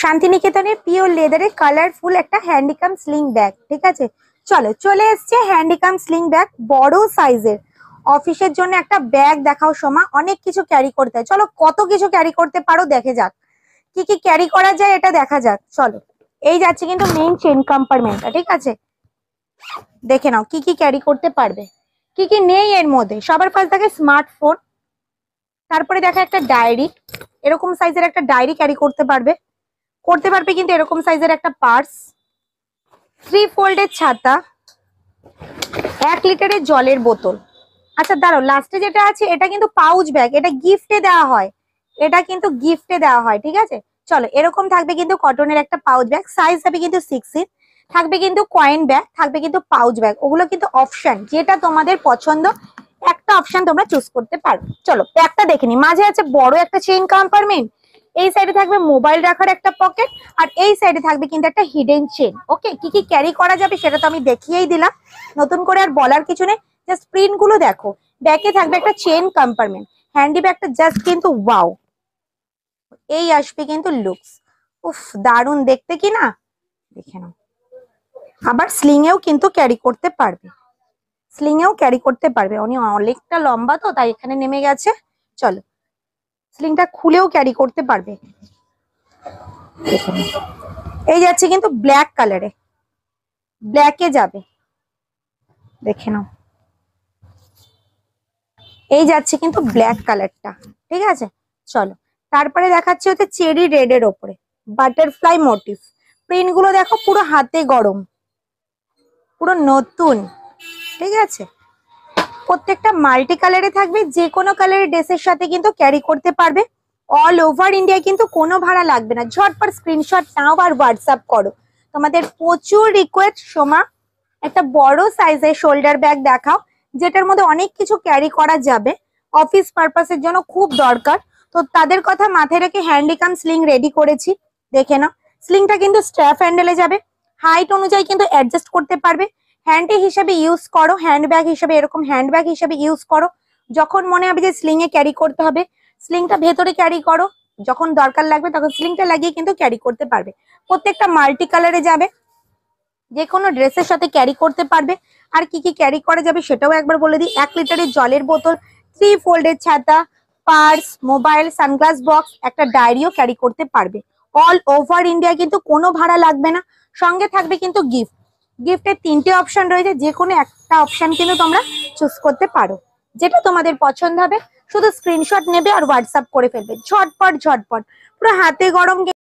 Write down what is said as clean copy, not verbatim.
শান্তিনিকেতনের pure লেদারে colourful একটা হ্যান্ডিকাম sling bag. ঠিক আছে, চলো চলে এসছে হ্যান্ডিকাম স্লিং ব্যাগ, বড় সাইজের। অফিসের জন্য একটা ব্যাগ দেখাও সোমা, অনেক কিছু ক্যারি করতে হয়। চলো কত কিছু ক্যারি করতে পারো দেখে যাক, কি কি ক্যারি করা যায় এটা দেখা যাক। চলো, এই যাচ্ছে কিন্তু মেইন চেন কম্পার্টমেন্টটা। ঠিক আছে, দেখে নাও কি কি ক্যারি করতে পারবে, কি কি নেই এর মধ্যে। সবার ফার্স্ট থাকে স্মার্টফোন, তারপরে দেখা একটা ডায়েরি, এরকম সাইজের একটা ডায়েরি ক্যারি করতে পারবে কিন্তু এরকম সাইজের একটা পার্স, 3 ফোল্ডের ছাতা, 1 লিটারের জলের বোতল। আচ্ছা দাঁড়াও, লাস্টে যেটা আছে এটা কিন্তু পাউচ ব্যাগ, এটা গিফটে দেওয়া হয়, এটা কিন্তু গিফটে দেওয়া হয়। ঠিক আছে, চলো এরকম থাকবে কিন্তু কটনের একটা পাউচ ব্যাগ, সাইজ হবে কিন্তু 6 ইঞ্চ, থাকবে কিন্তু কয়েন ব্যাগ, থাকবে কিন্তু পাউচ ব্যাগ। ওগুলো কিন্তু অপশন, যেটা তোমাদের পছন্দ একটা অপশন তোমরা চুজ করতে পারো। চলো ব্যাগটা দেখে নি। মাঝে আছে বড় একটা চেইন কম্পার্টমেন্ট, এই সাইডে থাকবে মোবাইল রাখার একটা পকেট, আর এই সাইডে থাকবে কিন্তু একটা হিডেন চেন। ওকে, কি কি ক্যারি করা যাবে সেটা তো আমি দেখিয়েই দিলাম, নতুন করে আর বলার কিছু নেই। জাস্ট প্রিন্ট গুলো দেখো। ব্যাগে থাকবে একটা চেন কম্পার্টমেন্ট, হ্যান্ডি ব্যাগটা জাস্ট কিন্তু ওয়াও, এই আসবে কিন্তু লুকস। উফ দারুন দেখতে কি না, দেখে নাও। আবার স্লিং এও কিন্তু ক্যারি করতে পারবে, স্লিং এও ক্যারি করতে পারবে। উনি অনেকটা লম্বা তো তাই এখানে নেমে গেছে। চলো স্লিংটা খুলেও ক্যারি করতে পারবে। এই যাচ্ছে কিন্তু ব্ল্যাক কালারে, ব্ল্যাকে যাবে, দেখে নাও। এই যাচ্ছে কিন্তু ব্ল্যাক কালারটা। ঠিক আছে, চলো তারপরে দেখাচ্ছে হচ্ছে চেরি রেড এর ওপরে বাটারফ্লাই মোটিভ। প্রিন্ট গুলো দেখো, পুরো হাতে গরম, পুরো নতুন। ঠিক আছে, প্রত্যেকটা মাল্টি কালারে থাকবে, যে কোনো কালারের ড্রেসের সাথে কিন্তু ক্যারি করতে পারবে। অল ওভার ইন্ডিয়ায় কিন্তু কোনো ভাড়া লাগবে না। ঝটপট স্ক্রিনশট নাও আর হোয়াটসঅ্যাপ করো। তোমাদের প্রচুর রিকোয়েস্ট সোমা একটা বড় সাইজের শোল্ডার ব্যাগ দেখাও, যেটার মধ্যে অনেক কিছু ক্যারি করা যাবে, অফিস পারপাসের জন্য খুব দরকার। তো তাদের কথা মাথায় রেখে হ্যান্ডিকাম স্লিং রেডি করেছি, দেখে নাও। স্লিংটা কিন্তু স্ট্র্যাপ হ্যান্ডেলে যাবে, হাইট অনুযায়ী কিন্তু অ্যাডজাস্ট করতে পারবে। হ্যান্ডি হিসেবে ইউজ করো, হ্যান্ডব্যাগ হিসেবে, এরকম হ্যান্ডব্যাগ হিসেবে ইউজ করো। যখন মনে হবে যে স্লিং এ ক্যারি করতে হবে, স্লিংটা ভেতরে ক্যারি করো, যখন দরকার লাগবে তখন স্লিংটা লাগিয়ে কিন্তু ক্যারি করতে পারবে। প্রত্যেকটা মাল্টি কালারে যাবে, যে কোনো ড্রেসের সাথে ক্যারি করতে পারবে। আর কি কি ক্যারি করা যাবে সেটাও একবার বলে দিই। 1 লিটারের জলের বোতল, 3 ফোল্ডের ছাতা, পার্স, মোবাইল, সানগ্লাস বক্স, একটা ডায়েরিও ক্যারি করতে পারবে। অল ওভার ইন্ডিয়া কিন্তু কোনো ভাড়া লাগবে না। সঙ্গে থাকবে কিন্তু গিফট, গিফটের 3টে অপশন রয়েছে, যে কোনো একটা অপশন কিন্তু তোমরা চুজ করতে পারো, যেটা তোমাদের পছন্দ হবে। শুধু স্ক্রিনশট নেবে আর হোয়াটসঅ্যাপ করে ফেলবে, ঝটপট ঝটপট, পুরো হাতে গরম।